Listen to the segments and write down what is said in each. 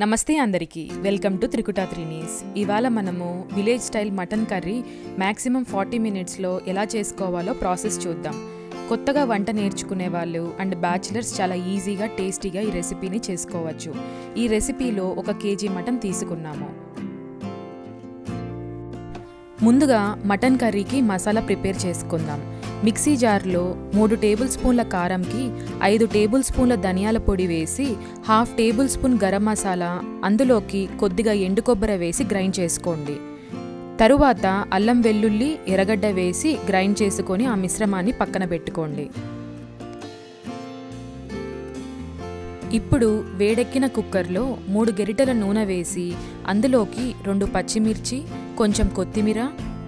నమస్తే అందరికీ welcome to త్రికుట త్రినీస్. ఇవాళ మనము village style mutton curry maximum 40 మినిట్స్లో ఎలా చేసుకోవాలో ప్రాసెస్ చూద్దాం. కొత్తగా వంట నేర్చుకునే వాళ్ళు అండ్ బ్యాచిలర్స్ చాలా ఈజీగా టేస్టీగా ఈ రెసిపీని చేసుకోవచ్చు. ఈ రెసిపీలో 1 కేజీ మటన్ తీసుకున్నాము. ముందుగా మటన్ కర్రీకి మసాలా ప్రిపేర్ చేసుకుందాం. మిక్సీ జార్లో 3 టేబుల్ స్పూన్ల కారంకి 5 టేబుల్ స్పూన్ల ధనియాల పొడి వేసి 1/2 టేబుల్ స్పూన్ గరం మసాలా, అందులోకి కొద్దిగా ఎండు కొబ్బరి వేసి గ్రైండ్ చేసుకోండి. తరువాత అల్లం వెల్లుల్లి ఎర్రగడ్డ వేసి గ్రైండ్ చేసుకొని ఆ మిశ్రమాన్ని పక్కన పెట్టుకోండి. ఇప్పుడు వేడెక్కిన కుక్కర్లో 3 గరిటెల నూనె వేసి అందులోకి 2 పచ్చిమిర్చి, కొంచెం కొత్తిమీర,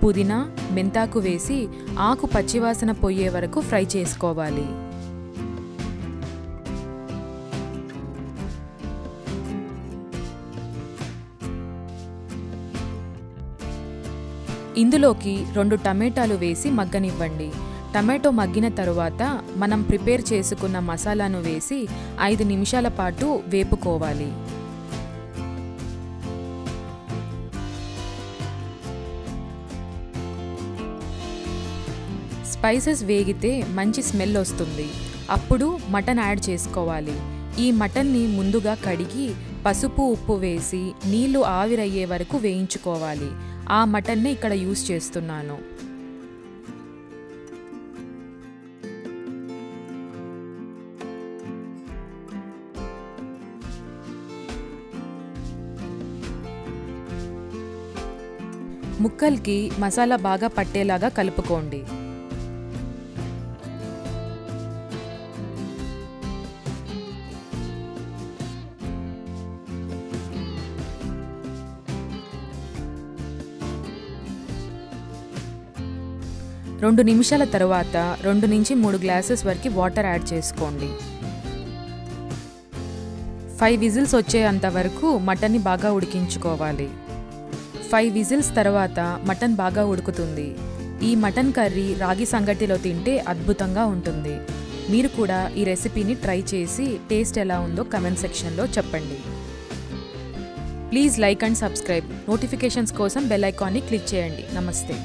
పుదీనా, మెంతాకు వేసి ఆకు పచ్చివాసన పోయే వరకు ఫ్రై చేసుకోవాలి. ఇందులోకి 2 టమాటాలు వేసి మగ్గనివ్వండి. టమాటో మగ్గిన తరువాత మనం ప్రిపేర్ చేసుకున్న మసాలాను వేసి 5 నిమిషాల పాటు వేపుకోవాలి. స్పైసెస్ వేగితే మంచి స్మెల్ వస్తుంది. అప్పుడు మటన్ యాడ్ చేసుకోవాలి. ఈ మటన్ని ముందుగా కడిగి పసుపు, ఉప్పు వేసి నీళ్లు ఆవిరయ్యే వరకు వేయించుకోవాలి. ఆ మటన్నే ఇక్కడ యూస్ చేస్తున్నాను. ముక్కల్కి మసాలా బాగా పట్టేలాగా కలుపుకోండి. రెండు నిమిషాల తర్వాత 2 నుంచి 3 గ్లాసెస్ వరకు వాటర్ యాడ్ చేసుకోండి. 5 విజిల్స్ వచ్చేంత వరకు మటన్ని బాగా ఉడికించుకోవాలి. 5 విజిల్స్ తర్వాత మటన్ బాగా ఉడుకుతుంది. ఈ మటన్ కర్రీ రాగి సంగటిలో తింటే అద్భుతంగా ఉంటుంది. మీరు కూడా ఈ రెసిపీని ట్రై చేసి టేస్ట్ ఎలా ఉందో కమెంట్ సెక్షన్లో చెప్పండి. Please like and subscribe. Notifications కోసం బెల్ ఐకాన్ని క్లిక్ చేయండి. నమస్తే.